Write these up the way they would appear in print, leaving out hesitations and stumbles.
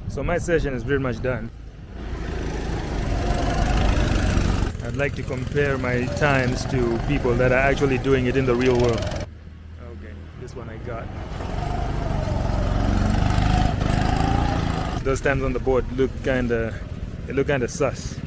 So my session is pretty much done. I'd like to compare my times to people that are actually doing it in the real world. Okay, this one I got. Those times on the board look kinda sus.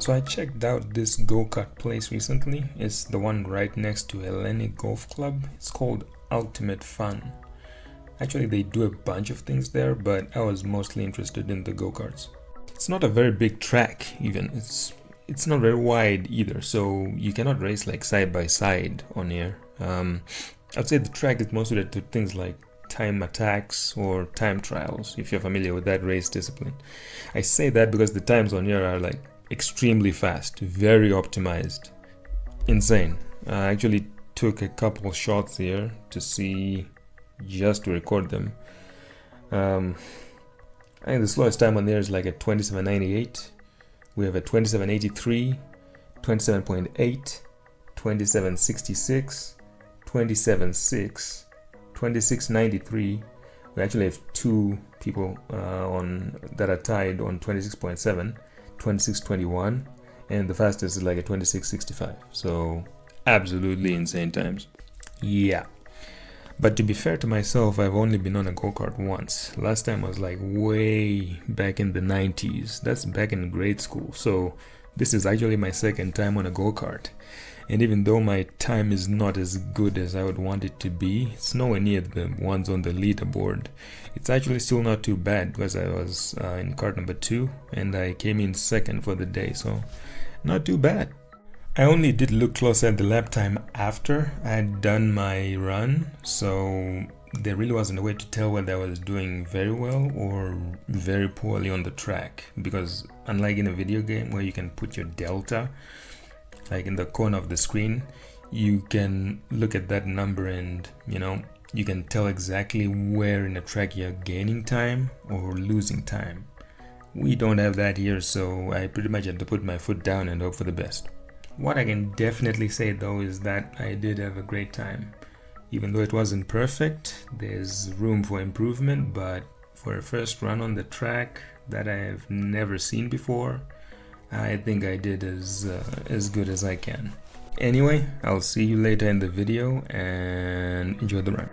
So I checked out this go-kart place recently. It's the one right next to Hellenic Golf Club. It's called Ultimate Fun. Actually, they do a bunch of things there, but I was mostly interested in the go-karts. It's not a very big track even. It's not very wide either, so you cannot race like side by side on here. I'd say the track is more suited to things like time attacks or time trials, if you're familiar with that race discipline. I say that because the times on here are like extremely fast, very optimized, insane. I actually took a couple shots here to see, just to record them. I think the slowest time on there is like a 27.98. We have a 27.83, 27.8, 27.66, 27.6, 26.93. We actually have two people on that are tied on 26.7. 26.21, and the fastest is like a 26.65. So absolutely insane times. Yeah, but to be fair to myself, I've only been on a go-kart once. Last time was like way back in the 90s. That's back in grade school. So this is actually my second time on a go-kart, and even though my time is not as good as I would want it to be, it's nowhere near the ones on the leaderboard. It's actually still not too bad because I was in kart number 2 and I came in second for the day, so not too bad. I only did look closer at the lap time after I had done my run, so there really wasn't a way to tell whether I was doing very well or very poorly on the track, because unlike in a video game where you can put your delta like in the corner of the screen, you can look at that number and you can tell exactly where in the track you're gaining time or losing time. We don't have that here, so I pretty much had to put my foot down and hope for the best. What I can definitely say though is that I did have a great time. Even though it wasn't perfect, there's room for improvement, but for a first run on the track that I have never seen before, I think I did as good as I can. Anyway, I'll see you later in the video and enjoy the run.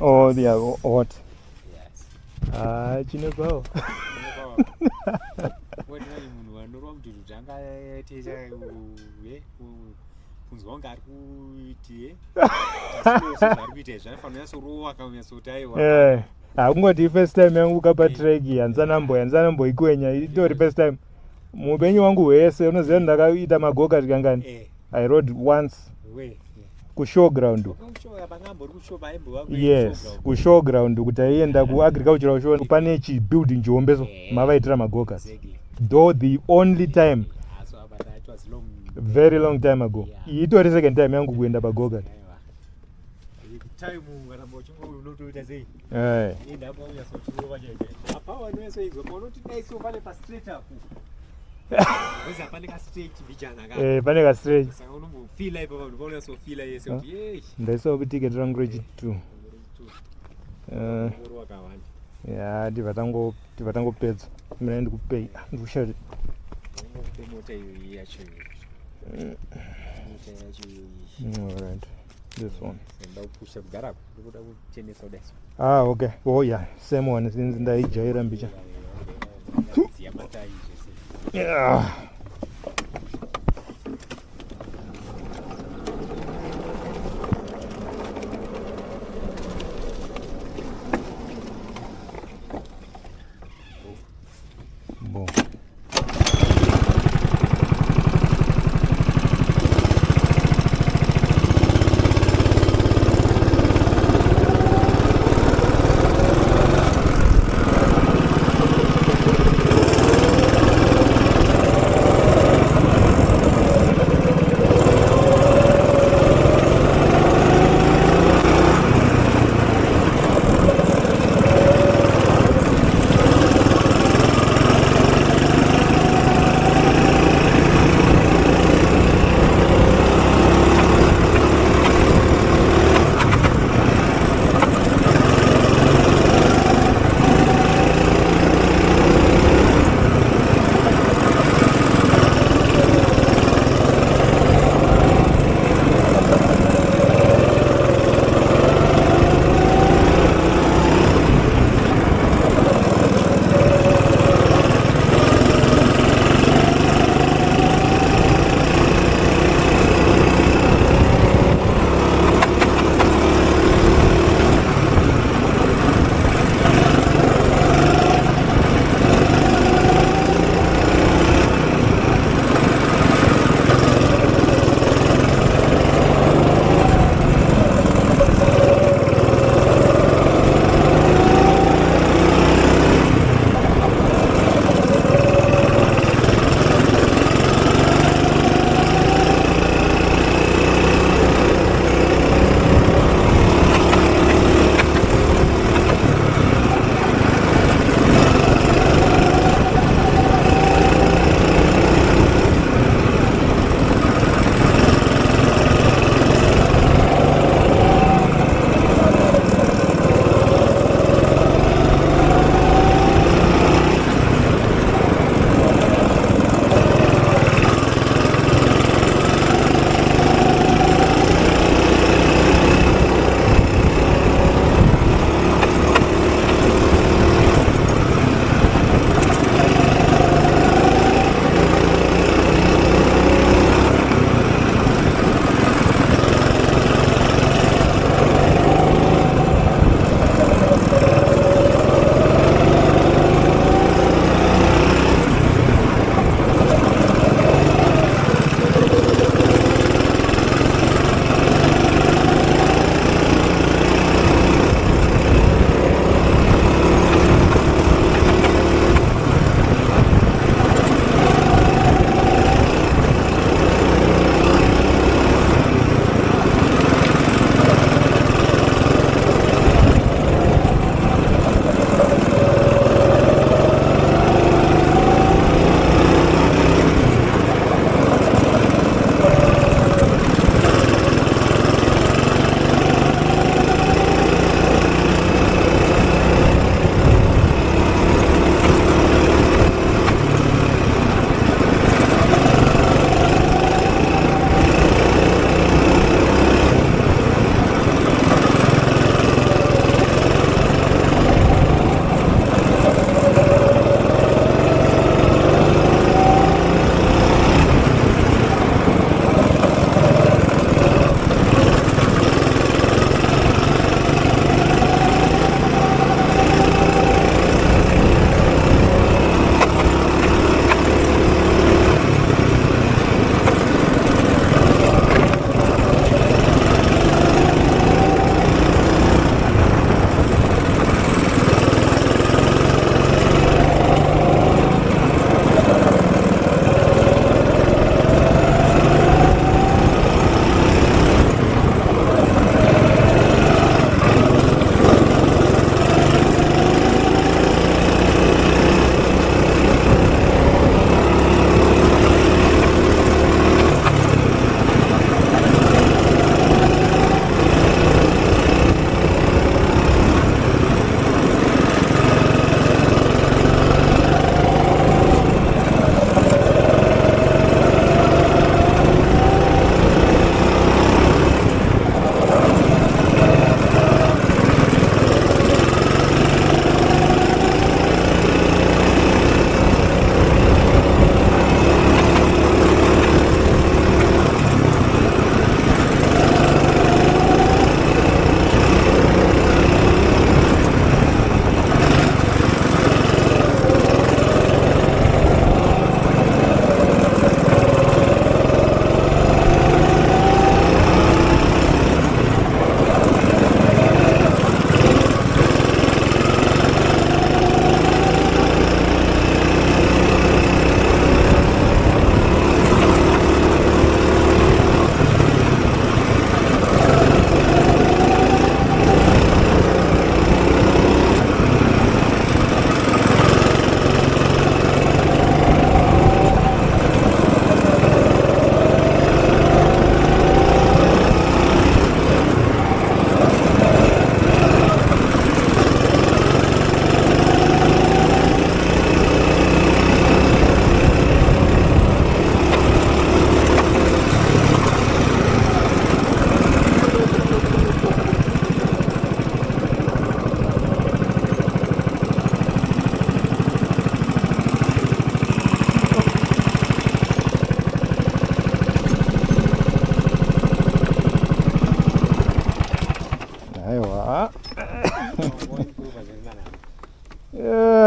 Oh, they are hot. Yes. Chinekwawo. Wena munhu wanorwa mudhudhu dhangatecha kunzwa kunge ari kuti zvari kuita izvi zvanofanira kunyatsorova akanyatsooti aiwa hakungoti first time yangu kapatreki handizanamboikwenya itori first time muupenyu wangu hwese unoziva ndakaita magoka tikangani I rode once kushowground. Yes, kushowground kuti aienda kuagricultural show pane chibuilding chihombeso mavaitira magoka. Though the only time very long time ago. Itori second time yangu kuenda pagoka. Pane ka stretch. Ndaisawo kutiketi rangu rechi2. Tivatangopedza. Mina ndikupei. Ndikushati. Alright. This one. Okay. Oh yeah. Same one since ndaijaira mbicha. Yeah. Boom.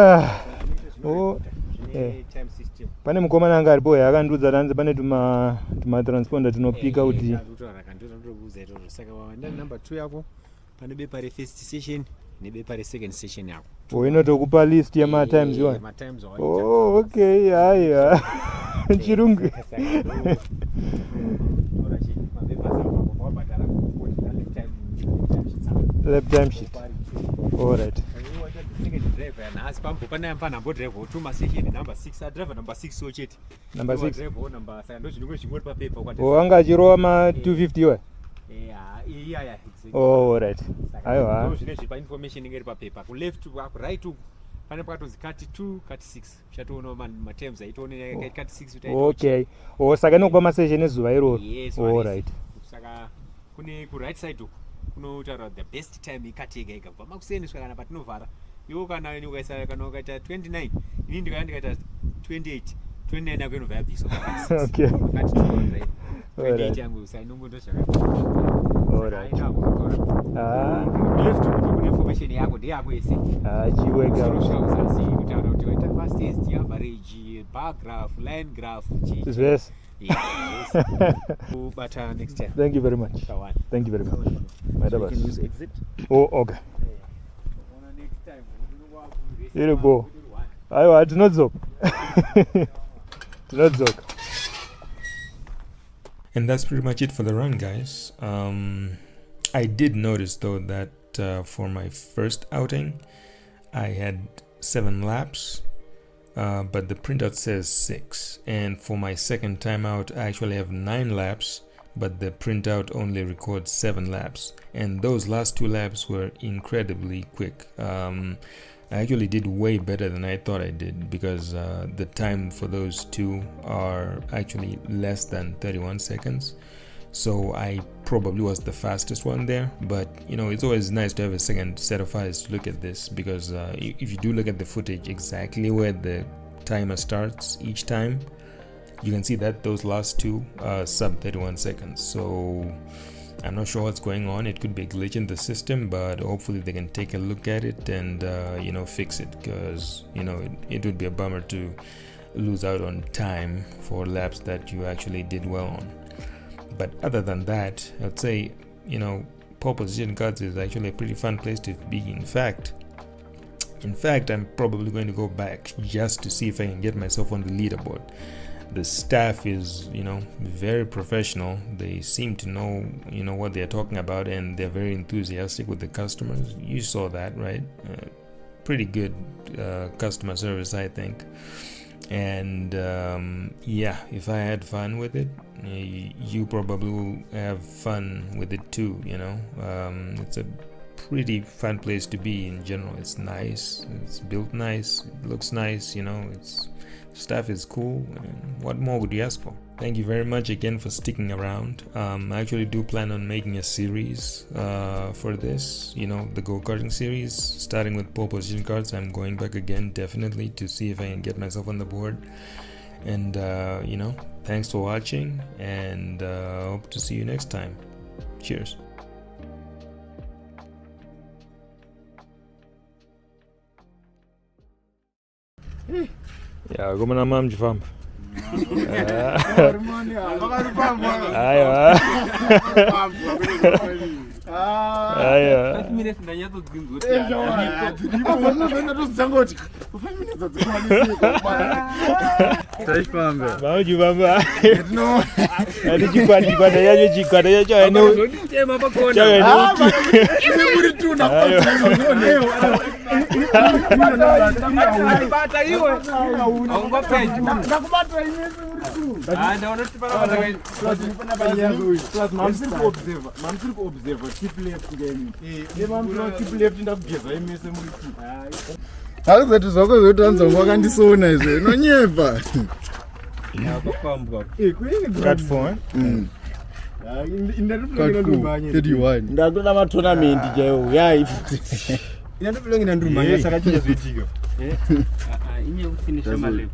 Oh, time system. pane mukomana anga aripo yaakandudza tanze pane tuma transponder tunopika kuti saka ndani number 2 yako pane bepa re first session nebepa re second session yako. Inotokupa list yema times iwa. Oh, okay, haya. Chirungu. Lap time sheet. All right. As pampo pana nambo driver utuma session number 6 driver number 6 so cheti. Number 6 driver number 7 ndo chinhu chingori pa paper kwati. Anga achirowa ma 250 we. Yeah. Oh, all right. Aiwa. Ndo zvine zvipa information ingeri pa paper. Ku left ku right pane pakatonzi kati 2 kati 6 uchatoona ma terms aitoone kati 6 utaita. Okay. Saka inokupa ma session ezuva iroro. Yes, all right. Saka kune ku right side kunotaura the best time ikati yega kubva makuseniswa kana patinovhara. Iwo kana ukaisa kana ukaita 29 ini ndikaita 28 yako inobva yabviswa. Okay. Kati 28 yangu usainongondo zvakati. All right. Left kune information yako ndeyako yese. Chiweka. Uzasi kutaura kuti waita fastest average bar graph line graph Yes. Yes. But next time. Thank you very much. Thank you very much. So you can use exit. Oh, okay. Next time. Here you go. Aiwa, tinodzoka. Tinodzoka. And that's pretty much it for the run, guys. I did notice though that for my first outing I had 7 laps, but the printout says 6, and for my second time out I actually have 9 laps, but the printout only records 7 laps, and those last 2 laps were incredibly quick. I actually did way better than I thought I did, because the time for those 2 are actually less than 31 seconds. So I probably was the fastest one there, but you know, it's always nice to have a second set of eyes to look at this, because if you do look at the footage exactly where the timer starts each time, you can see that those last 2 are sub 31 seconds. So I'm not sure what's going on. It could be a glitch in the system, but hopefully they can take a look at it and you know, fix it, because you know, it would be a bummer to lose out on time for laps that you actually did well on. But other than that, I'd say, you know, pole position cards is actually a pretty fun place to be. In fact, I'm probably going to go back just to see if I can get myself on the leaderboard. The staff is, you know, very professional. They seem to know, you know, what they're talking about, and they're very enthusiastic with the customers. You saw that, right? Pretty good customer service, I think. And yeah, if I had fun with it, you probably will have fun with it too, you know. It's a pretty fun place to be in general. It's nice, it's built nice, it looks nice, you know, it's stuff is cool, and what more would you ask for? Thank you very much again for sticking around. I actually do plan on making a series for this, you know, the go-karting series, starting with pole position cards. I'm going back again definitely to see if I can get myself on the board. And you know, thanks for watching, and hope to see you next time. Cheers. Ya, komana mama mchifamba. Aya. 5 minutes ndanyatodzinzwa. Taifambe. Mauchifamba. Ati chikwata yacho chikwata yacho ene. Ndotema pakona. Muri tuna bata iwe. Aungapedza. Ndakubata ine muri tu. Ndaona kuti parabata kai. Plus mamsiri kuobserva tip left ngeni. Mamsiri tip left ndakugeza imese muri tu. Akuzati zvako zvotanza wakandisona izvo inonyepa. Yakafambwa. cut for. Ndakuda matournament chaiwo yai. Inandofilongi ndandurumanya saka chine zviitika. Inye kufinisha malepo.